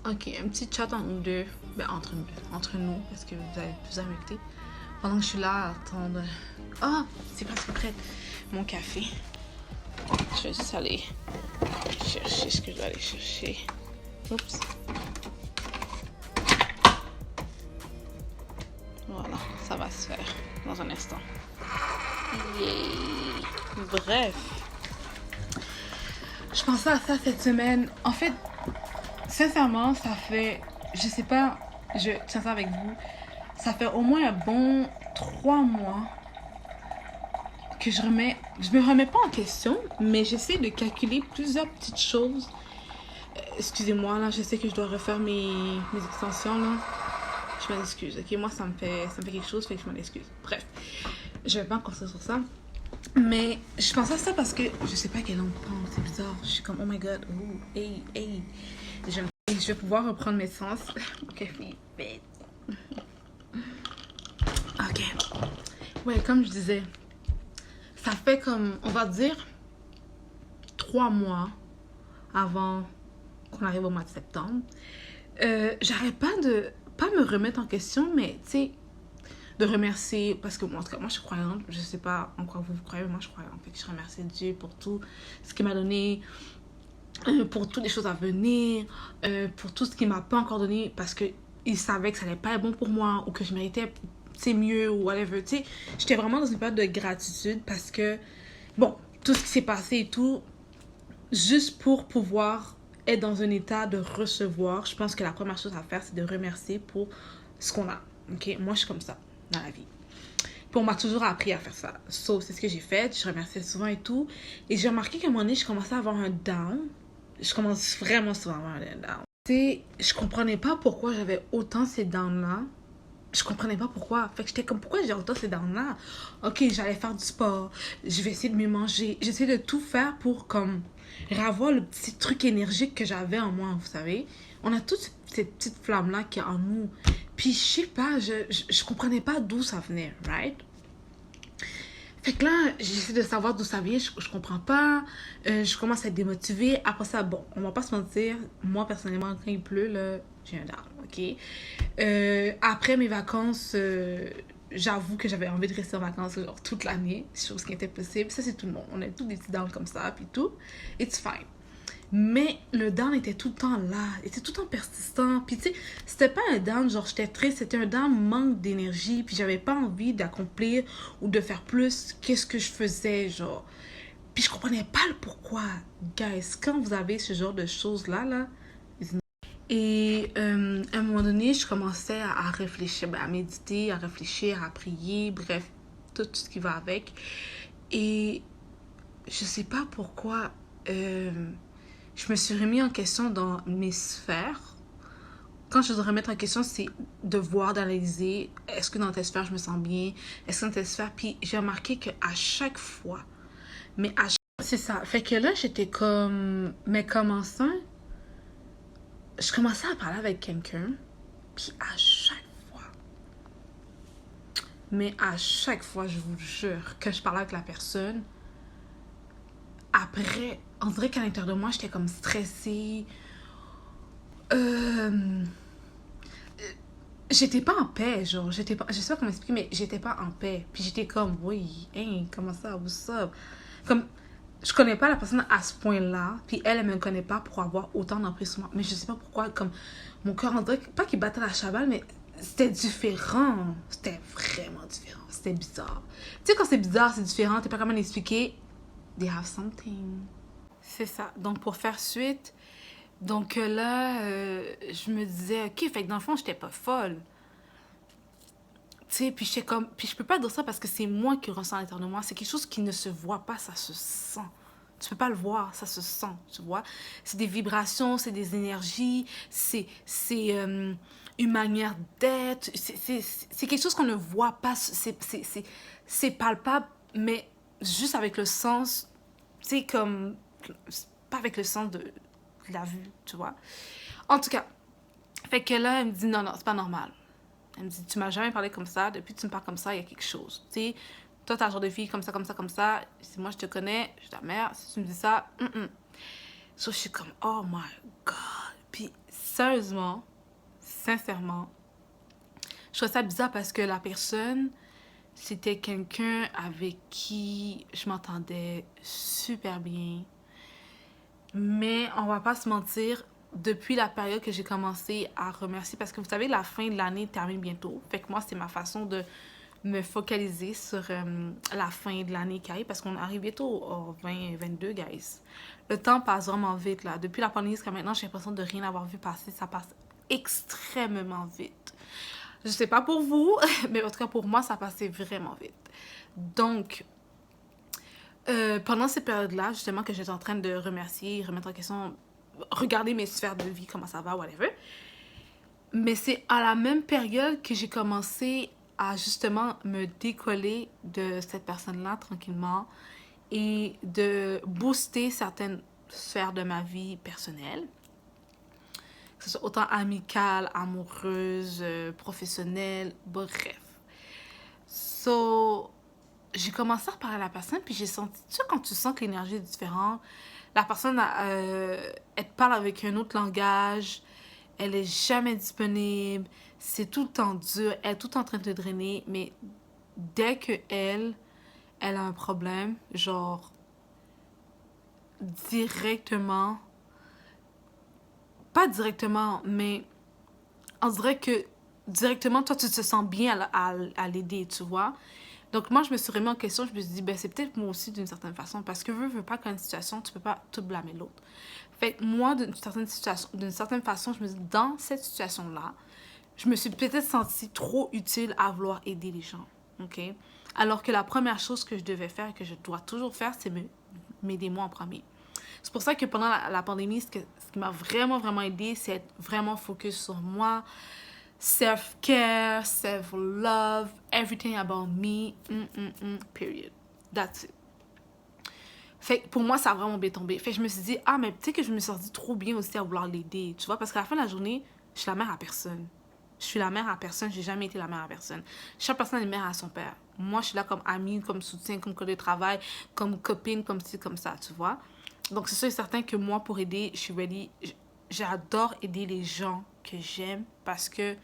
Ok, un petit chat entre nous deux. Ben, entre nous, parce que vous avez plus à m'écouter. Pendant que je suis là à attendre. Ah, c'est presque prêt. Mon café. Je vais juste aller chercher ce que je dois aller chercher. Oups. Voilà, ça va se faire dans un instant. Yay. Bref. Je pensais à ça cette semaine. En fait, sincèrement, ça fait... Je sais pas, je suis sincère avec vous. Ça fait au moins un bon 3 mois que je me remets pas en question, mais j'essaie de calculer plusieurs petites choses. Excusez-moi, là, je sais que je dois refaire mes extensions, là. Je m'en excuse, ok? Moi, ça me fait quelque chose, fait que je m'en excuse. Bref, je vais pas me concentrer sur ça. Mais je pense à ça parce que je sais pas quel on pense, c'est bizarre. Je suis comme, oh my god, oh, hey, hey. Je vais pouvoir reprendre mes sens. Ok, vite. Ok. Ouais, comme je disais, ça fait comme, on va dire, 3 mois avant qu'on arrive au mois de septembre. J'arrête pas me remettre en question, mais tu sais, de remercier, parce que moi, en tout cas, moi je suis croyante, je sais pas en quoi vous croyez, mais moi je crois en fait que je remercie Dieu pour tout ce qu'il m'a donné, pour toutes les choses à venir, pour tout ce qu'il m'a pas encore donné, parce que il savait que ça allait pas être bon pour moi, ou que je méritais c'est mieux, ou whatever, tu sais. J'étais vraiment dans une période de gratitude, parce que, bon, tout ce qui s'est passé et tout, juste pour pouvoir être dans un état de recevoir, je pense que la première chose à faire, c'est de remercier pour ce qu'on a. Ok, moi, je suis comme ça dans la vie. Puis on m'a toujours appris à faire ça. So, c'est ce que j'ai fait. Je remerciais souvent et tout. Et j'ai remarqué qu'à un moment donné, je commençais à avoir un down. Je commence vraiment souvent à avoir un down. Tu sais, je comprenais pas pourquoi j'avais autant ces downs-là. Je comprenais pas pourquoi. Fait que j'étais comme, pourquoi j'ai autant ces downs-là? Ok, j'allais faire du sport. Je vais essayer de mieux manger. J'essaie de tout faire pour, comme, revoir le petit truc énergique que j'avais en moi, vous savez. On a toutes ces petites flammes-là qui est en nous. Puis, je sais pas, je comprenais pas d'où ça venait, right? Fait que là, j'essaie de savoir d'où ça vient, je comprends pas, je commence à être démotivée. Après ça, bon, on va pas se mentir, moi personnellement, quand il pleut, là, j'ai un down, ok? Après mes vacances, j'avoue que j'avais envie de rester en vacances genre toute l'année, chose qui était possible. Ça, c'est tout le monde, on a tous des petits downs comme ça, puis tout, it's fine. Mais le down était tout le temps là, était tout le temps persistant. Puis tu sais, c'était pas un down genre j'étais triste, c'était un down manque d'énergie. Puis j'avais pas envie d'accomplir ou de faire plus qu'est-ce que je faisais, genre. Puis je comprenais pas le pourquoi. Guys, quand vous avez ce genre de choses-là, là. Et à un moment donné, je commençais à réfléchir, à méditer, à réfléchir, à prier, bref, tout ce qui va avec. Et je sais pas pourquoi. Je me suis remis en question dans mes sphères. Quand je veux remettre en question, c'est de voir, d'analyser, est-ce que dans telle sphère, je me sens bien, est-ce que dans telle sphère, puis j'ai remarqué qu'à chaque fois, mais à chaque fois, c'est ça. Fait que là, j'étais comme, mais comment ça? Je commençais à parler avec quelqu'un, puis à chaque fois, mais à chaque fois, je vous jure, que je parlais avec la personne, après, on dirait qu'à l'intérieur de moi, j'étais comme stressée, euh, j'étais pas en paix, genre, j'étais pas, je sais pas comment expliquer, mais j'étais pas en paix. Puis j'étais comme, oui, hein, comment ça, what's up? Comme, je connais pas la personne à ce point-là, puis elle me connaît pas pour avoir autant d'emprise sur moi. Mais je sais pas pourquoi, comme, mon cœur, on dirait, pas qu'il battait la chavale, mais c'était différent. C'était vraiment différent. C'était bizarre. Tu sais, quand c'est bizarre, c'est différent, t'es pas comment l'expliquer. They have something. C'est ça. Donc, pour faire suite, donc là, je me disais, ok, fait que dans le fond, j'étais pas folle. Tu sais, puis j'étais comme, puis je peux pas dire ça parce que c'est moi qui le ressens à l'intérieur de moi. C'est quelque chose qui ne se voit pas, ça se sent. Tu peux pas le voir, ça se sent, tu vois. C'est des vibrations, c'est des énergies, c'est une manière d'être. C'est quelque chose qu'on ne voit pas, c'est palpable, mais juste avec le sens, tu sais, comme, pas avec le sens de la vue, tu vois. En tout cas, fait que là, elle me dit, non, non, c'est pas normal. Elle me dit, tu m'as jamais parlé comme ça. Depuis que tu me parles comme ça, il y a quelque chose. Tu sais, toi, t'es un genre de fille comme ça, comme ça, comme ça. Si moi, je te connais, je suis ta mère. Si tu me dis ça, So, je suis comme, oh my God. Puis sérieusement, sincèrement, je trouve ça bizarre parce que la personne, c'était quelqu'un avec qui je m'entendais super bien. Mais on va pas se mentir, depuis la période que j'ai commencé à remercier, parce que vous savez, la fin de l'année termine bientôt. Fait que moi, c'est ma façon de me focaliser sur la fin de l'année qui arrive, parce qu'on arrive bientôt au 2022, guys. Le temps passe vraiment vite, là. Depuis la pandémie jusqu'à maintenant, j'ai l'impression de rien avoir vu passer. Ça passe extrêmement vite. Je sais pas pour vous, mais en tout cas pour moi, ça passait vraiment vite. Donc, pendant ces périodes-là, justement, que j'étais en train de remercier, remettre en question, regarder mes sphères de vie, comment ça va, whatever. Mais c'est à la même période que j'ai commencé à justement me décoller de cette personne-là tranquillement et de booster certaines sphères de ma vie personnelle. Que ce soit autant amicale, amoureuse, professionnelle, bref. So, j'ai commencé à parler à la personne, puis j'ai senti, tu sais, quand tu sens que l'énergie est différente, la personne, elle te parle avec un autre langage, elle est jamais disponible, c'est tout le temps dur, elle est tout le temps en train de te drainer, mais dès que elle a un problème, genre, directement, pas directement, mais on dirait que directement, toi, tu te sens bien à l'aider, tu vois. Donc, moi, je me suis remis en question. Je me suis dit, ben, c'est peut-être moi aussi d'une certaine façon. Parce que veux pas, quand une situation, tu peux pas tout blâmer l'autre. Fait que moi, d'une certaine façon, je me dis, dans cette situation-là, je me suis peut-être sentie trop utile à vouloir aider les gens. OK? Alors que la première chose que je devais faire, que je dois toujours faire, c'est m'aider moi en premier. C'est pour ça que pendant la pandémie, ce qui m'a vraiment, vraiment aidé, c'est être vraiment focus sur moi. Self-care, self-love, everything about me, period. That's it. Fait que pour moi, ça a vraiment bien tombé. Fait que je me suis dit, ah, mais tu sais que je me suis sentie trop bien aussi à vouloir l'aider, tu vois, parce qu'à la fin de la journée, je suis la mère à personne. Je suis la mère à personne, j'ai jamais été la mère à personne. Chaque personne est mère à son père. Moi, je suis là comme amie, comme soutien, comme collègue de travail, comme copine, comme ci, comme ça, tu vois. Donc, c'est sûr et certain que moi, pour aider, je suis ready. J'adore aider les gens que j'aime parce que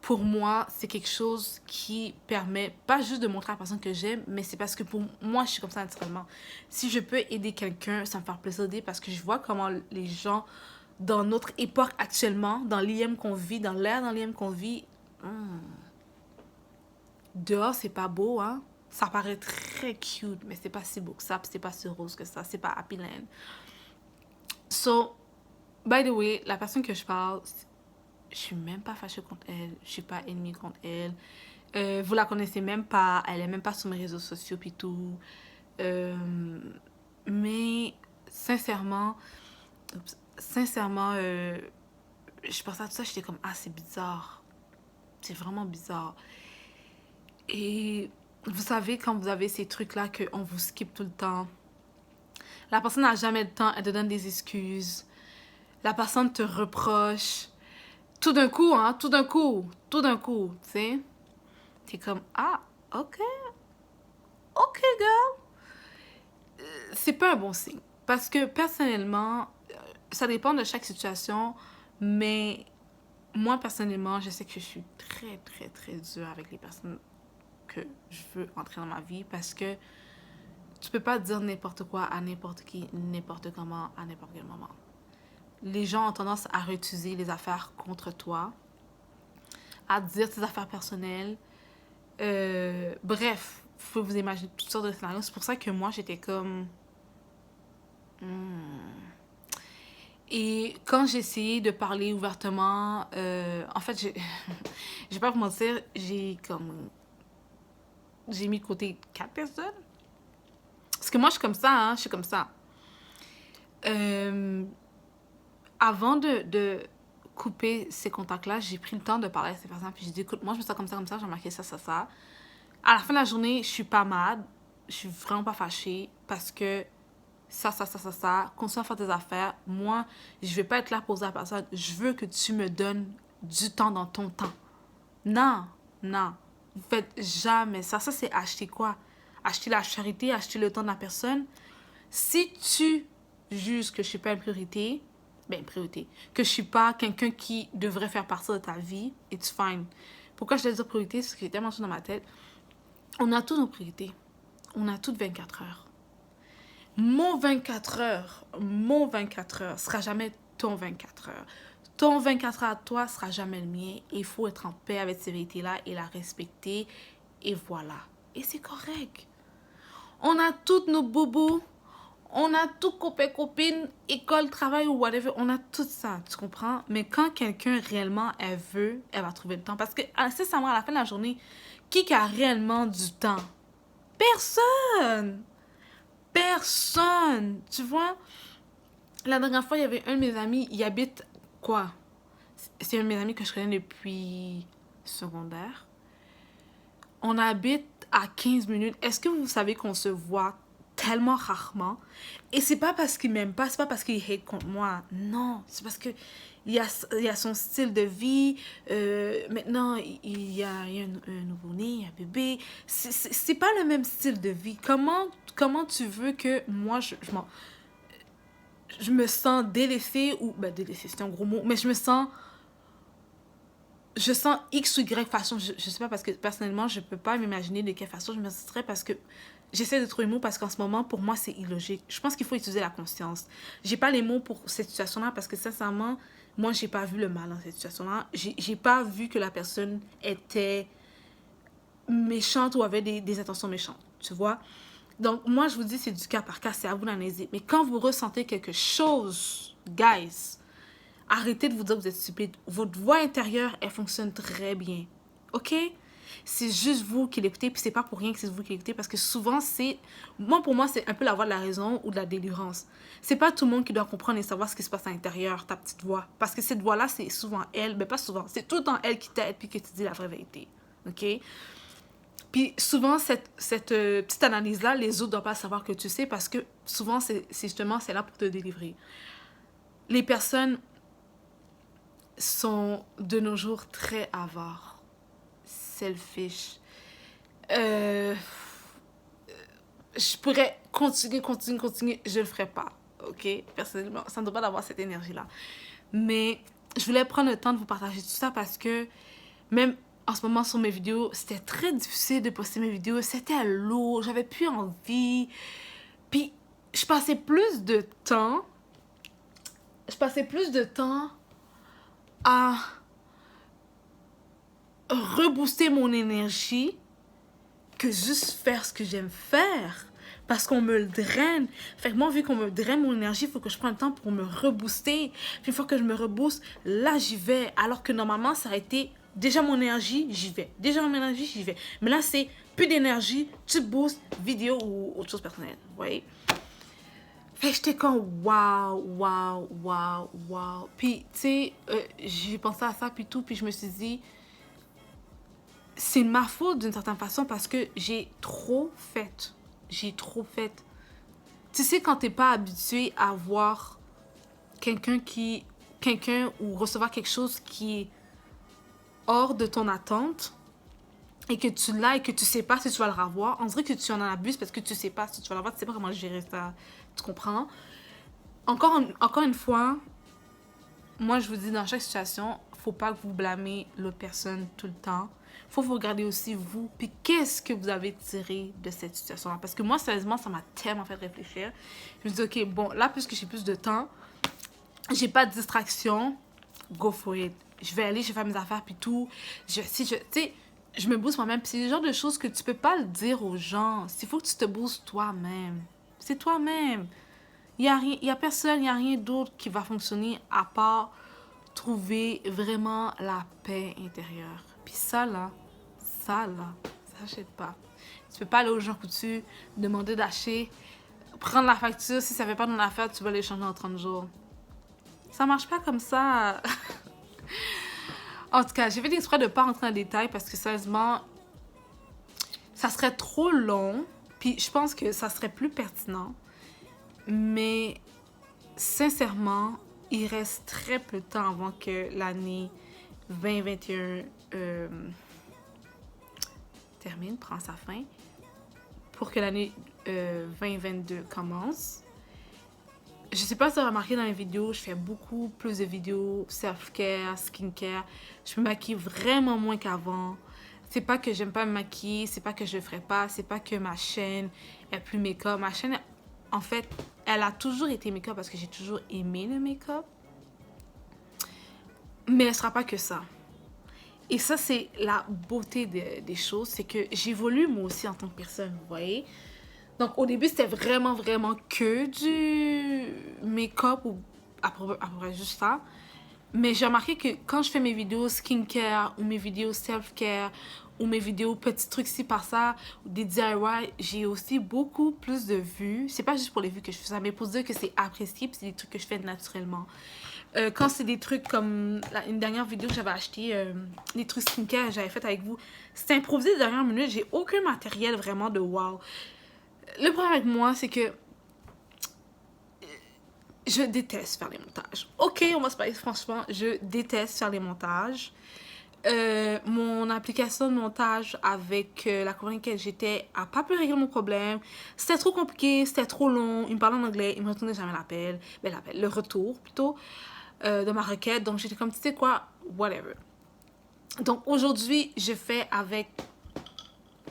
pour moi, c'est quelque chose qui permet pas juste de montrer à la personne que j'aime, mais c'est parce que pour moi, je suis comme ça naturellement. Si je peux aider quelqu'un, ça me fait plaisir d'aider parce que je vois comment les gens, dans notre époque actuellement, dans l'IM qu'on vit, dans l'ère dans l'IM qu'on vit, dehors, c'est pas beau, hein. Ça paraît très cute, mais c'est pas si beau que ça, c'est pas si rose que ça, c'est pas happy land. So, by the way, la personne que je parle, je suis même pas fâchée contre elle, je suis pas ennemie contre elle. Vous la connaissez même pas, elle est même pas sur mes réseaux sociaux pis tout. Mais sincèrement, je pensais à tout ça, j'étais comme, ah, c'est bizarre. C'est vraiment bizarre. Et vous savez, quand vous avez ces trucs-là qu'on vous skip tout le temps, la personne n'a jamais le temps, elle te donne des excuses. La personne te reproche. Tout d'un coup, hein, tout d'un coup, tu sais. T'es comme, ah, ok, girl. C'est pas un bon signe. Parce que personnellement, ça dépend de chaque situation, mais moi, personnellement, je sais que je suis très, très, très dure avec les personnes que je veux entrer dans ma vie parce que tu peux pas dire n'importe quoi à n'importe qui, n'importe comment, à n'importe quel moment. Les gens ont tendance à réutiliser les affaires contre toi, à dire tes affaires personnelles. Bref, vous pouvez vous imaginer toutes sortes de scénarios. C'est pour ça que moi, j'étais comme... Et quand j'ai essayé de parler ouvertement, en fait, je vais pas vous mentir, j'ai mis de côté 4 personnes. Parce que moi, je suis comme ça, hein, je suis comme ça. Avant de couper ces contacts-là, j'ai pris le temps de parler à ces personnes. Puis j'ai dit, écoute, moi, je me sens comme ça, j'ai remarqué ça, ça, ça. À la fin de la journée, je suis pas mad, je suis vraiment pas fâchée parce que ça, continue à faire tes affaires. Moi, je vais pas être là pour dire à la personne, je veux que tu me donnes du temps dans ton temps. Non, non. Vous faites jamais ça. Ça, c'est acheter quoi? Acheter la charité, acheter le temps de la personne. Si tu juges que je suis pas une priorité, Ben, priorité. Que je suis pas quelqu'un qui devrait faire partie de ta vie, it's fine. Pourquoi je te dis priorité? Parce que j'ai tellement ça dans ma tête. On a toutes nos priorités. On a toutes 24 heures. Mon 24 heures sera jamais ton 24 heures. Ton 24 heures à toi sera jamais le mien. Il faut être en paix avec cette vérité-là et la respecter. Et voilà. Et c'est correct. On a toutes nos bobos. On a tout copain, copine, école, travail ou whatever. On a tout ça, tu comprends? Mais quand quelqu'un réellement, elle veut, elle va trouver le temps. Parce que, sincèrement, à la fin de la journée, qui a réellement du temps? Personne! Personne! Tu vois? La dernière fois, il y avait un de mes amis, il habite quoi? C'est un de mes amis que je connais depuis secondaire. On habite à 15 minutes. Est-ce que vous savez qu'on se voit tellement rarement? Et c'est pas parce qu'il m'aime pas, c'est pas parce qu'il hate contre moi. Non, c'est parce que il y a son style de vie. Maintenant, il y a un nouveau-né, un bébé. C'est pas le même style de vie. Comment tu veux que moi, je me sens délaissée ou... Ben, délaissée, c'est un gros mot. Mais je sens X ou Y façon. Je sais pas, parce que personnellement, je peux pas m'imaginer de quelle façon je me sentirais, parce que j'essaie de trouver les mots, parce qu'en ce moment, pour moi, c'est illogique. Je pense qu'il faut utiliser la conscience. J'ai pas les mots pour cette situation-là, parce que sincèrement, moi, j'ai pas vu le mal dans cette situation-là. J'ai pas vu que la personne était méchante ou avait des intentions méchantes, tu vois. Donc, moi, je vous dis, c'est du cas par cas, c'est à vous d'analyser. Mais quand vous ressentez quelque chose, guys, arrêtez de vous dire que vous êtes stupide. Votre voix intérieure, elle fonctionne très bien. OK? C'est juste vous qui l'écoutez, puis c'est pas pour rien que c'est vous qui l'écoutez, parce que souvent, pour moi, c'est un peu la voix de la raison ou de la délirance. C'est pas tout le monde qui doit comprendre et savoir ce qui se passe à l'intérieur, ta petite voix. Parce que cette voix-là, c'est souvent elle, mais pas souvent. C'est tout le temps elle qui t'aide, puis qui te dit la vraie vérité. OK? Puis souvent, cette petite analyse-là, les autres ne doivent pas savoir que tu sais, parce que souvent, c'est là pour te délivrer. Les personnes sont de nos jours très avares, selfish. Je pourrais continuer, je le ferai pas, ok? Personnellement, ça ne doit pas avoir cette énergie-là. Mais je voulais prendre le temps de vous partager tout ça, parce que même en ce moment sur mes vidéos, c'était très difficile de poster mes vidéos. C'était lourd, j'avais plus envie. Puis je passais plus de temps à rebooster mon énergie que juste faire ce que j'aime faire. Parce qu'on me le draine. Fait que moi, vu qu'on me draine mon énergie, il faut que je prenne le temps pour me rebooster. Puis une fois que je me rebooste, là, j'y vais. Alors que normalement, ça a été déjà mon énergie, j'y vais. Mais là, c'est plus d'énergie, tu boostes, vidéo ou autre chose personnelle. Vous voyez? Fait que j'étais comme waouh. Puis, tu sais, j'ai pensé à ça, puis tout. Puis je me suis dit, c'est ma faute d'une certaine façon, parce que j'ai trop fait. Tu sais, quand t'es pas habitué à voir quelqu'un ou recevoir quelque chose qui est hors de ton attente, et que tu l'as et que tu sais pas si tu vas le revoir, on dirait que tu en abuses parce que tu sais pas si tu vas l'avoir, tu sais pas comment gérer ça. Tu comprends? Encore une fois, moi je vous dis, dans chaque situation, faut pas que vous blâmez l'autre personne tout le temps. Faut vous regarder aussi vous, puis qu'est-ce que vous avez tiré de cette situation-là. Parce que moi, sérieusement, ça m'a tellement fait réfléchir. Je me dis, ok, bon, là, puisque j'ai plus de temps, j'ai pas de distraction, go for it. Je vais faire mes affaires, puis tout. Tu sais, je me booste moi-même. Puis c'est le genre de choses que tu peux pas le dire aux gens. Il faut que tu te boostes toi-même. C'est toi-même. Il y a personne, il y a rien d'autre qui va fonctionner à part trouver vraiment la paix intérieure. Puis ça s'achète pas. Tu peux pas aller aux gens coutus, demander d'acheter, prendre la facture. Si ça fait pas dans l'affaire, tu vas les changer en 30 jours. Ça marche pas comme ça. En tout cas, j'ai fait exprès de pas rentrer dans les détails, parce que sérieusement, ça serait trop long. Puis je pense que ça serait plus pertinent. Mais sincèrement, il reste très peu de temps avant que l'année 2021 termine, prend sa fin, pour que l'année 2022 commence. je sais pas si tu as remarqué dans les vidéos, je fais beaucoup plus de vidéos self-care, skincare. Je me maquille vraiment moins qu'avant. C'est pas que j'aime pas me maquiller, c'est pas que je le ferais pas, c'est pas que ma chaîne est plus make-up. Ma chaîne, en fait, elle a toujours été make-up parce que j'ai toujours aimé le make-up. Mais elle sera pas que ça. Et ça, c'est la beauté des choses, c'est que j'évolue moi aussi en tant que personne, vous voyez. Donc, au début, c'était vraiment que du make-up ou à peu près juste ça. Mais j'ai remarqué que quand je fais mes vidéos skincare ou mes vidéos self-care ou mes vidéos petits trucs ci par ça ou des DIY, j'ai aussi beaucoup plus de vues. C'est pas juste pour les vues que je fais ça, mais pour dire que c'est apprécié puis c'est des trucs que je fais naturellement. Quand c'est des trucs comme une dernière vidéo que j'avais acheté, des trucs skincare que j'avais fait avec vous, c'était improvisé de dernière minute. J'ai aucun matériel vraiment de wow. Le problème avec moi, c'est que je déteste faire les montages. Ok, on va se parler franchement, je déteste faire les montages. Mon application de montage avec la compagnie que j'étais a pas pu régler mon problème. C'était trop compliqué, c'était trop long. Il me parlait en anglais, il me retournait jamais l'appel. Le retour plutôt de ma requête. Donc j'étais comme, tu sais quoi, whatever. Donc aujourd'hui, je fais avec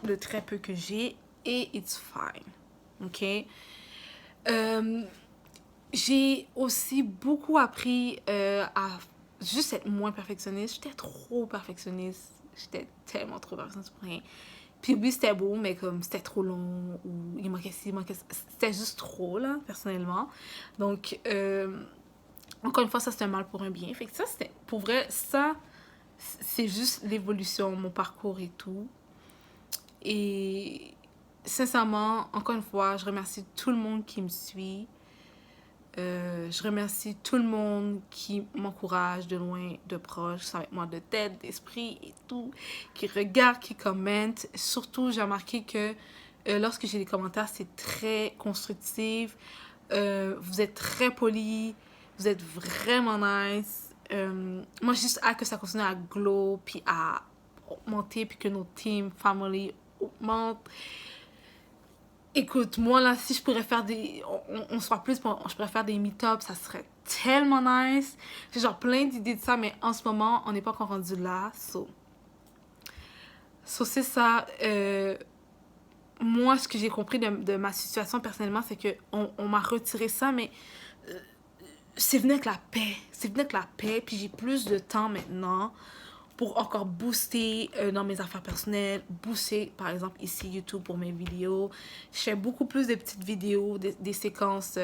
le très peu que j'ai et it's fine. Ok? J'ai aussi beaucoup appris à juste être moins perfectionniste. J'étais trop perfectionniste. J'étais tellement trop perfectionniste pour rien. Puis oui, c'était beau, mais comme c'était trop long ou il manquait ci, il manquait ça. C'était juste trop, là, personnellement. Donc, encore une fois, ça, c'est un mal pour un bien. Fait que ça, c'était... Pour vrai, ça, c'est juste l'évolution, mon parcours et tout. Et sincèrement, encore une fois, je remercie tout le monde qui me suit. Je remercie tout le monde qui m'encourage de loin, de proche, qui sont avec moi de tête, d'esprit et tout, qui regarde, qui commente. Surtout, j'ai remarqué que lorsque j'ai des commentaires, c'est très constructif. Vous êtes très poli, vous êtes vraiment nice. Moi, j'ai juste hâte que ça continue à glow, puis à augmenter, puis que nos team, family augmentent. Écoute, moi là, si je pourrais faire des... On se voit plus, je pourrais faire des meet-ups, ça serait tellement nice. J'ai genre plein d'idées de ça, mais en ce moment, on n'est pas encore rendu là. So c'est ça. Moi, ce que j'ai compris de ma situation personnellement, c'est qu'on m'a retiré ça, mais c'est venu avec la paix. C'est venu avec la paix, puis j'ai plus de temps maintenant pour encore booster dans mes affaires personnelles, booster par exemple ici YouTube pour mes vidéos. Je fais beaucoup plus de petites vidéos, des séquences,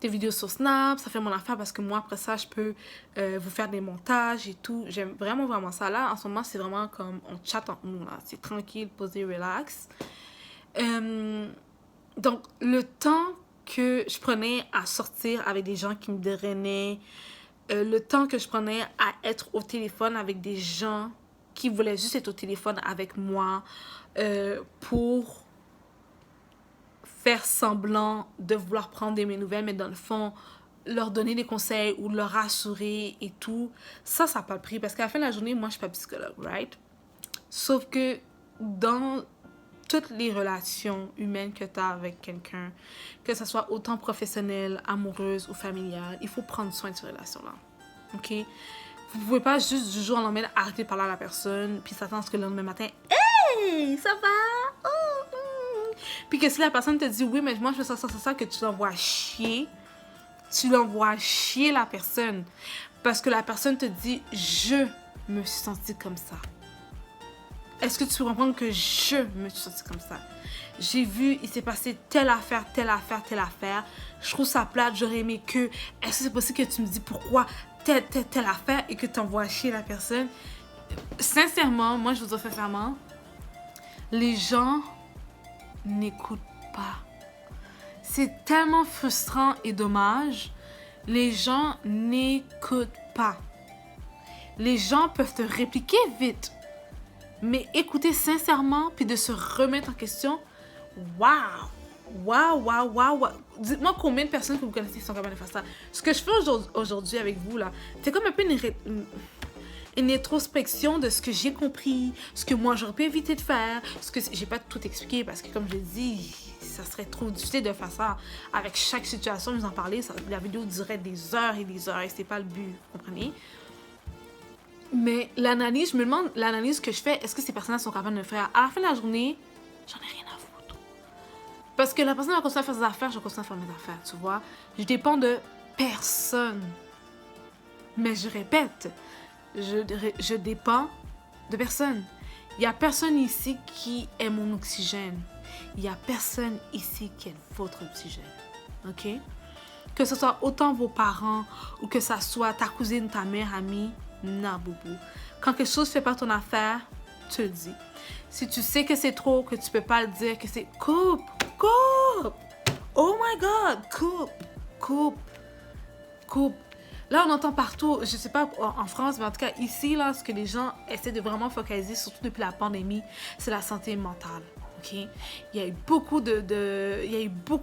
des vidéos sur Snap, ça fait mon affaire parce que moi après ça je peux vous faire des montages et tout. J'aime vraiment ça. Là en ce moment c'est vraiment comme on chatte entre nous là, c'est tranquille, posé, relax. Donc le temps que je prenais à sortir avec des gens qui me drainaient, le temps que je prenais à être au téléphone avec des gens qui voulaient juste être au téléphone avec moi pour faire semblant de vouloir prendre mes nouvelles, mais dans le fond, leur donner des conseils ou leur rassurer et tout, ça n'a pas de prix. Parce qu'à la fin de la journée, moi, je suis pas psychologue, right? Sauf que dans toutes les relations humaines que tu as avec quelqu'un, que ce soit autant professionnelle, amoureuse ou familiale, il faut prendre soin de ces relations-là. OK? Vous pouvez pas juste du jour au lendemain arrêter de parler à la personne puis s'attendre à ce que le lendemain matin, hey, ça va? Oh, Puis que si la personne te dit oui, mais moi je fais ça, que tu l'envoies chier, la personne. Parce que la personne te dit je me suis sentie comme ça. Est-ce que tu peux comprendre que je me suis sentie comme ça? J'ai vu, il s'est passé telle affaire. Je trouve ça plate, j'aurais aimé que... Est-ce que c'est possible que tu me dis pourquoi telle affaire et que tu envoies chier la personne? Sincèrement, moi je vous dis sincèrement, les gens n'écoutent pas. C'est tellement frustrant et dommage. Les gens n'écoutent pas. Les gens peuvent te répliquer vite. Mais écouter sincèrement, puis de se remettre en question, waouh. Dites-moi combien de personnes que vous connaissez qui sont capables de faire ça. Ce que je fais aujourd'hui avec vous, là, c'est comme un peu une introspection de ce que j'ai compris, ce que moi j'aurais pu éviter de faire, ce que j'ai pas tout expliqué parce que comme je l'ai dit, ça serait trop difficile de faire ça avec chaque situation, vous en parler, la vidéo durerait des heures et c'est pas le but, vous comprenez? Mais l'analyse, je me demande, l'analyse que je fais, est-ce que ces personnes sont capables de le faire? À la fin de la journée, j'en ai rien à foutre. Parce que la personne va continuer à faire ses affaires, je continue à faire mes affaires, tu vois? Je dépends de personne. Mais je répète, je dépends de personne. Il n'y a personne ici qui est mon oxygène. Il n'y a personne ici qui est votre oxygène. OK? Que ce soit autant vos parents ou que ça soit ta cousine, ta mère, amie, non, boubou. Quand quelque chose ne fait pas ton affaire, tu le dis. Si tu sais que c'est trop, que tu peux pas le dire, que c'est coupe. Oh my God, coupe. Là, on entend partout, je sais pas en France, mais en tout cas ici, là, ce que les gens essaient de vraiment focaliser, surtout depuis la pandémie, c'est la santé mentale. Okay? Il y a eu beaucoup de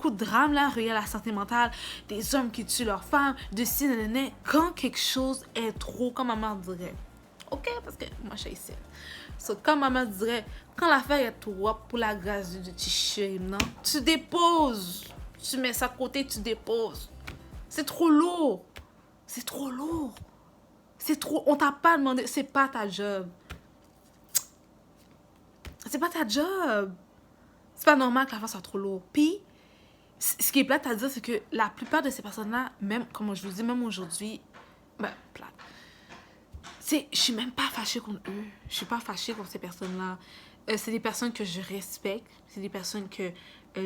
drames là, reliés à la santé mentale, des hommes qui tuent leurs femmes, de ci, quand quelque chose est trop, comme maman dirait. OK, parce que moi, je suis ici. So, comme maman dirait, quand l'affaire est trop pour la grâce de t-shirt, non? Tu déposes. Tu mets ça à côté, tu déposes. C'est trop lourd. C'est trop. On t'a pas demandé. C'est pas ta job. C'est pas normal que l'affaire soit trop lourde. Puis, ce qui est plate à dire, c'est que la plupart de ces personnes-là, même, comme je vous dis, même aujourd'hui, plate. Je suis même pas fâchée contre eux. Je suis pas fâchée contre ces personnes-là. C'est des personnes que je respecte. C'est des personnes que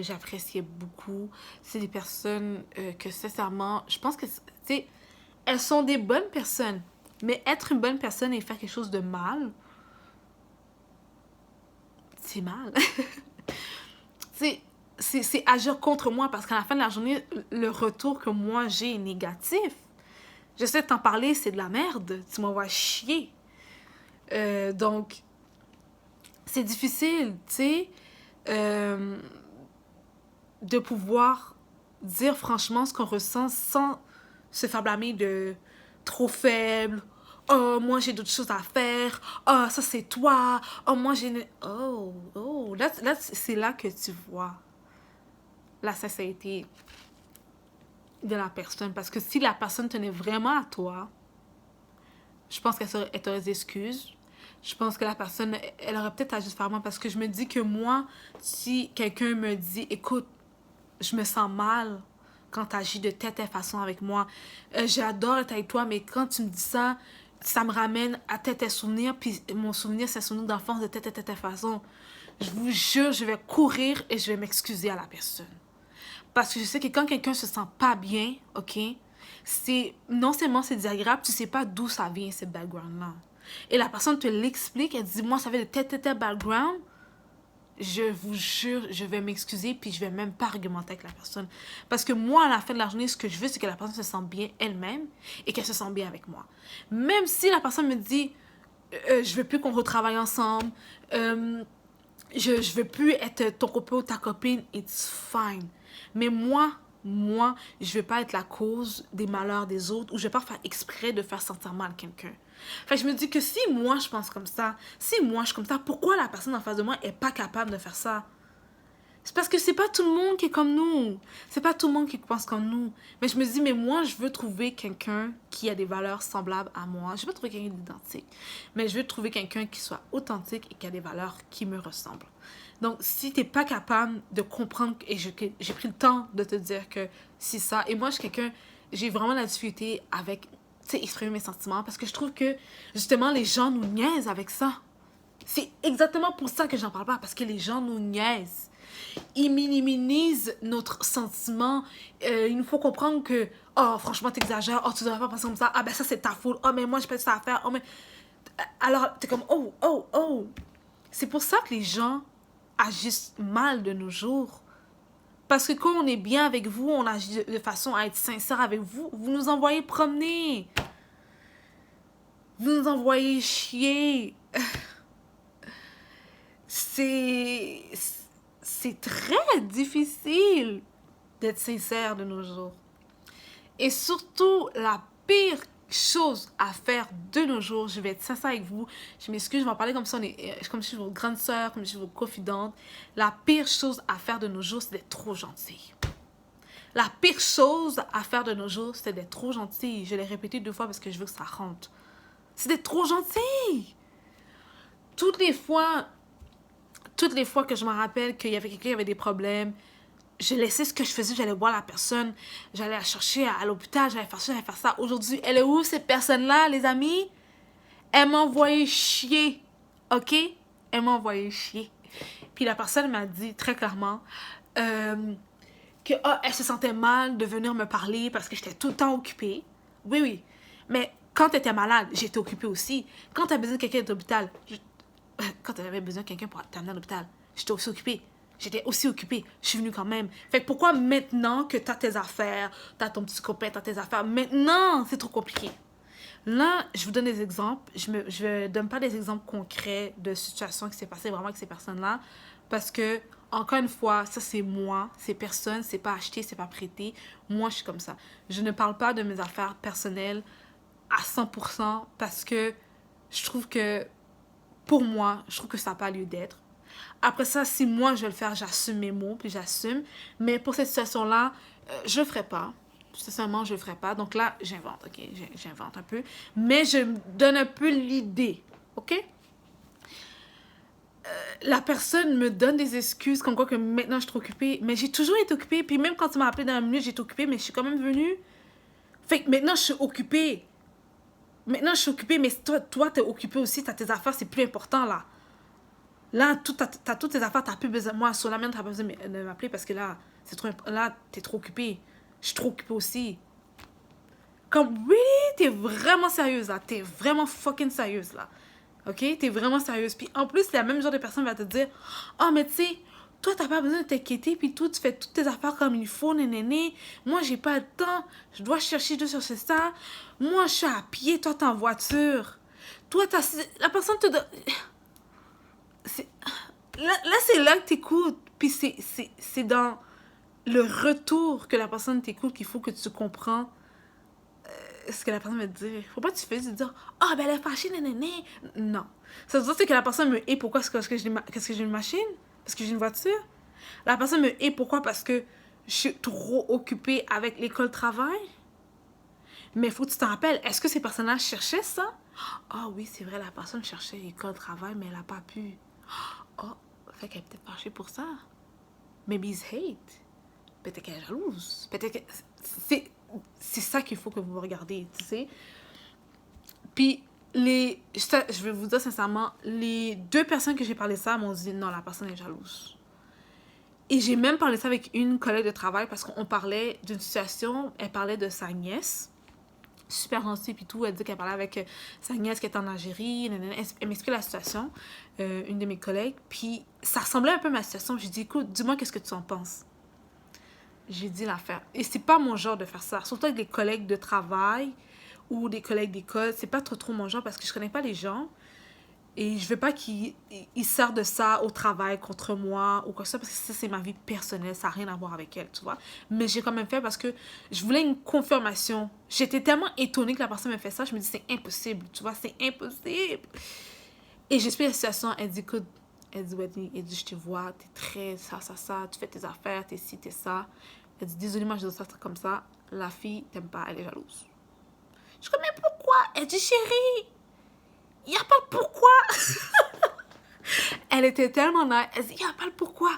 j'appréciais beaucoup. C'est des personnes que, sincèrement, je pense que, elles sont des bonnes personnes. Mais être une bonne personne et faire quelque chose de mal, c'est mal. c'est agir contre moi parce qu'à la fin de la journée, le retour que moi j'ai est négatif. Je sais t'en parler, c'est de la merde. Tu m'envoies chier. Donc, c'est difficile, tu sais, de pouvoir dire franchement ce qu'on ressent sans se faire blâmer de trop faible. Oh, moi j'ai d'autres choses à faire. Oh, ça c'est toi. Oh, moi j'ai... Oh, là c'est là que tu vois la sincérité de la personne. Parce que si la personne tenait vraiment à toi, je pense qu'elle t'aurait des excuses. Je pense que la personne, elle aurait peut-être agi différemment. Parce que je me dis que moi, si quelqu'un me dit, écoute, je me sens mal quand tu agis de telle façon avec moi. J'adore être avec toi, mais quand tu me dis ça, ça me ramène à tel souvenir. Puis mon souvenir, c'est un souvenir d'enfance de telle façon. Je vous jure, je vais courir et je vais m'excuser à la personne. Parce que je sais que quand quelqu'un se sent pas bien, OK, non seulement c'est désagréable, tu sais pas d'où ça vient, ce background-là. Et la personne te l'explique, elle dit, moi, ça fait de tel background. Je vous jure, je vais m'excuser, puis je vais même pas argumenter avec la personne. Parce que moi, à la fin de la journée, ce que je veux, c'est que la personne se sente bien elle-même et qu'elle se sente bien avec moi. Même si la personne me dit, je veux plus qu'on retravaille ensemble, je veux plus être ton copain ou ta copine, it's fine. Mais moi, je vais pas être la cause des malheurs des autres ou je vais pas faire exprès de faire sentir mal quelqu'un. Fait que je me dis que si moi je pense comme ça, si moi je suis comme ça, pourquoi la personne en face de moi est pas capable de faire ça? C'est parce que c'est pas tout le monde qui est comme nous. C'est pas tout le monde qui pense comme nous. Mais je me dis, mais moi, je veux trouver quelqu'un qui a des valeurs semblables à moi. Je veux pas trouver quelqu'un d'identique. Mais je veux trouver quelqu'un qui soit authentique et qui a des valeurs qui me ressemblent. Donc, si t'es pas capable de comprendre, et j'ai pris le temps de te dire que c'est ça. Et moi, je suis quelqu'un, j'ai vraiment la difficulté avec, tu sais, exprimer mes sentiments. Parce que je trouve que, justement, les gens nous niaisent avec ça. C'est exactement pour ça que j'en parle pas. Parce que les gens nous niaisent. Ils minimisent notre sentiment. Il nous faut comprendre que, oh, franchement, t'exagères. Oh, tu devrais pas penser comme ça. Ah, ben ça, c'est ta faute. Oh, mais moi, j'ai pas ça à faire. Oh, mais... Alors, t'es comme, oh. C'est pour ça que les gens agissent mal de nos jours. Parce que quand on est bien avec vous, on agit de façon à être sincère avec vous. Vous nous envoyez promener. Vous nous envoyez chier. C'est très difficile d'être sincère de nos jours. Et surtout, la pire chose à faire de nos jours, je vais être sincère avec vous, je m'excuse, je vais en parler comme ça, comme si je suis votre grande sœur, comme si je suis votre confidente. La pire chose à faire de nos jours, c'est d'être trop gentil. La pire chose à faire de nos jours, c'est d'être trop gentil. Je l'ai répété 2 fois parce que je veux que ça rentre. C'est d'être trop gentil. Toutes les fois que je me rappelle qu'il y avait quelqu'un qui avait des problèmes, je laissais ce que je faisais, j'allais voir la personne, j'allais la chercher à l'hôpital, j'allais faire ça, j'allais faire ça. Aujourd'hui, elle est où cette personne-là, les amis? Elle m'a envoyé chier, ok? Elle m'a envoyé chier. Puis la personne m'a dit très clairement elle se sentait mal de venir me parler parce que j'étais tout le temps occupée. Oui, oui. Mais quand tu étais malade, j'étais occupée aussi. Quand tu as besoin de quelqu'un d'hôpital, quand tu avais besoin de quelqu'un pour t'amener à l'hôpital, j'étais aussi occupée. J'étais aussi occupée. Je suis venue quand même. Fait que pourquoi maintenant que tu as tes affaires, tu as ton petit copain, tu as tes affaires, maintenant, c'est trop compliqué. Là, je vous donne des exemples. Je ne donne pas des exemples concrets de situations qui s'est passées vraiment avec ces personnes-là. Parce que, encore une fois, ça c'est moi. Ces personnes, c'est pas acheté, c'est pas prêté. Moi, je suis comme ça. Je ne parle pas de mes affaires personnelles à 100% parce que je trouve que, pour moi, je trouve que ça n'a pas lieu d'être. Après ça, si moi je vais le faire, j'assume mes mots, puis j'assume. Mais pour cette situation-là, je le ferai pas. Sincèrement, je le ferai pas. Donc là, j'invente, ok? J'invente un peu. Mais je me donne un peu l'idée, ok? La personne me donne des excuses comme quoi que maintenant je suis trop occupée. Mais j'ai toujours été occupée. Puis même quand tu m'as appelé dans la minute, j'étais occupée, mais je suis quand même venue. Fait que maintenant, je suis occupée. Maintenant, je suis occupée, mais toi t'es occupée aussi. T'as tes affaires, c'est plus important, là. Là, t'as toutes tes affaires, t'as plus besoin. Moi, sur la mienne, t'as pas besoin de m'appeler parce que là, là, t'es trop occupée. Je suis trop occupée aussi. Comme, oui, t'es vraiment sérieuse, là. T'es vraiment fucking sérieuse, là. OK? T'es vraiment sérieuse. Puis en plus, la même genre de personne va te dire, oh, mais tu sais, toi, t'as pas besoin de t'inquiéter, puis tout, tu fais toutes tes affaires comme il faut, nénéné. Moi, j'ai pas le temps. Je dois chercher ça. Moi, je suis à pied, toi, t'es en voiture. Toi, la personne te donne... Là, c'est là que t'écoutes. Puis c'est dans le retour que la personne t'écoute qu'il faut que tu comprends ce que la personne va te dire. Faut pas que tu fasses dire « Ah, ben elle est fâchée, nénéné. » Non. Ça veut dire que la personne me hait pourquoi? Parce que j'ai une machine? Parce que j'ai une voiture? La personne me hait pourquoi? Parce que je suis trop occupée avec l'école-travail? Mais faut que tu t'en rappelles, est-ce que ces personnes-là cherchaient ça? Ah oui, c'est vrai, la personne cherchait l'école-travail, mais elle n'a pas pu. Oh, fait qu'elle est peut-être fâchée pour ça. Maybe it's hate. Peut-être qu'elle est jalouse. Peut-être que... C'est ça qu'il faut que vous regardez, tu sais. Puis, je vais vous dire sincèrement, les 2 personnes que j'ai parlé de ça m'ont dit, non, la personne est jalouse. Et j'ai même parlé de ça avec une collègue de travail parce qu'on parlait d'une situation, elle parlait de sa nièce, super gentille puis tout, elle dit qu'elle parlait avec sa nièce qui est en Algérie, elle m'explique la situation, une de mes collègues, puis ça ressemblait un peu à ma situation. J'ai dit, écoute, dis-moi qu'est-ce que tu en penses. J'ai dit l'affaire. Et c'est pas mon genre de faire ça, surtout avec des collègues de travail ou des collègues d'école, c'est pas trop mon genre parce que je connais pas les gens et je veux pas qu'ils servent de ça au travail contre moi ou quoi que ce soit parce que ça c'est ma vie personnelle, ça n'a rien à voir avec elle, tu vois. Mais j'ai quand même fait parce que je voulais une confirmation. J'étais tellement étonnée que la personne me fait ça, je me dis c'est impossible, tu vois, c'est impossible. Et j'explique la situation, elle dit écoute, elle dit Whitney, elle dit je te vois, t'es très ça, tu fais tes affaires, t'es ci, t'es ça. Elle dit désolée, moi je dois ça comme ça, la fille t'aime pas, elle est jalouse. Je dis mais pourquoi? Elle dit chérie, il n'y a pas de pourquoi. Elle était tellement nice. Elle dit, il n'y a pas de pourquoi.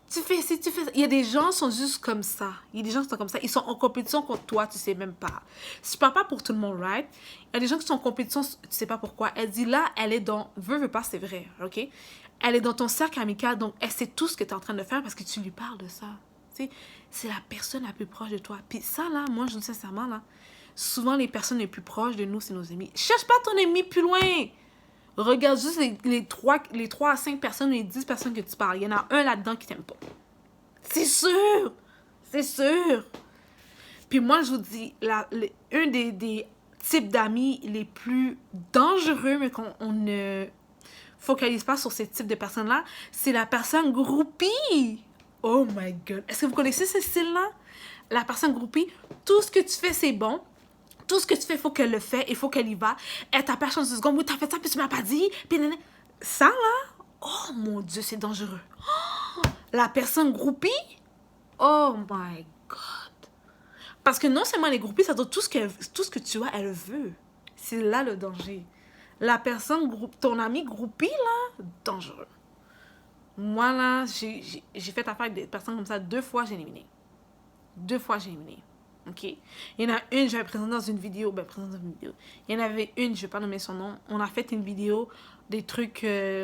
Tu fais ci, tu fais ça. Il y a des gens qui sont juste comme ça. Il y a des gens qui sont comme ça. Ils sont en compétition contre toi, tu ne sais même pas. Je ne parle pas pour tout le monde, right? Il y a des gens qui sont en compétition, tu ne sais pas pourquoi. Elle dit, là, elle est dans... Veux pas, c'est vrai, OK? Elle est dans ton cercle amical, donc elle sait tout ce que tu es en train de faire parce que tu lui parles de ça. Tu sais, c'est la personne la plus proche de toi. Puis ça, là, moi, je dis sincèrement, là, souvent, les personnes les plus proches de nous, c'est nos amis. Cherche pas ton ami plus loin. Regarde juste les 3 à 5 personnes, les 10 personnes que tu parles. Il y en a un là-dedans qui t'aime pas. C'est sûr. C'est sûr. Puis moi, je vous dis, un des types d'amis les plus dangereux, mais qu'on ne focalise pas sur ces types de personnes-là, c'est la personne groupie. Oh my God. Est-ce que vous connaissez ce style-là? La personne groupie, tout ce que tu fais, c'est bon. tout ce que tu fais, il faut qu'elle le fait, il faut qu'elle y va. Elle t'a pas changé 2 secondes, oui, t'as fait ça, puis tu m'as pas dit, puis ça, là, oh mon Dieu, c'est dangereux. Oh, la personne groupie, oh my God. Parce que non seulement elle est groupie, ça doit tout ce que tu as, elle veut. C'est là le danger. La personne, ton ami groupie, là, dangereux. Moi, là, j'ai fait affaire avec des personnes comme ça 2 fois, j'ai éliminé. 2 fois, j'ai éliminé. OK? Il y en a une, j'avais présenté dans une vidéo. Il y en avait une, je ne vais pas nommer son nom. On a fait une vidéo des trucs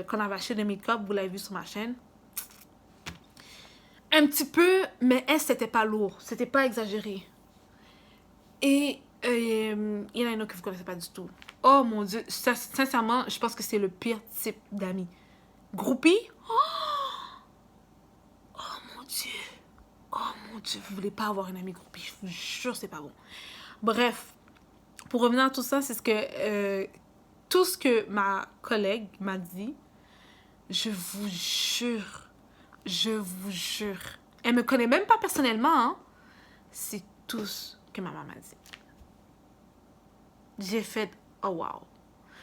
qu'on avait acheté de make-up. Vous l'avez vu sur ma chaîne. Un petit peu, mais elle, c'était pas lourd. C'était pas exagéré. Et il y en a une autre que vous ne connaissez pas du tout. Oh mon Dieu. Sincèrement, je pense que c'est le pire type d'amis. Groupie? Oh mon Dieu. Oh mon Dieu, vous voulez pas avoir une amie groupie. Je vous jure, c'est pas bon. Bref, pour revenir à tout ça, c'est tout ce que ma collègue m'a dit, je vous jure. Elle me connaît même pas personnellement, hein. C'est tout ce que ma maman m'a dit. J'ai fait, oh wow.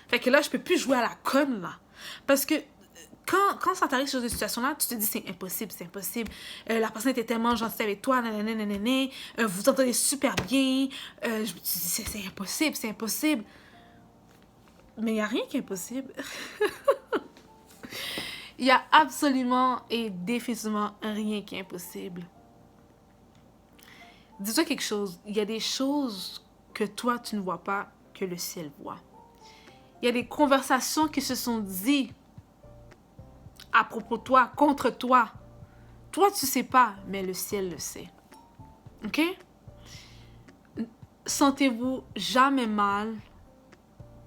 Fait que là, je peux plus jouer à la conne, là. Parce que quand ça t'arrive sur des situations-là, tu te dis c'est impossible, c'est impossible. La personne était tellement gentille avec toi, nanana, vous vous entendez super bien. Je me dis c'est impossible, c'est impossible. Mais il n'y a rien qui est impossible. Il y a absolument et définitivement rien qui est impossible. Dis-toi quelque chose, il y a des choses que toi tu ne vois pas, que le ciel voit. Il y a des conversations qui se sont dites à propos de toi, contre toi. Toi, tu sais pas, mais le ciel le sait. OK? Sentez-vous jamais mal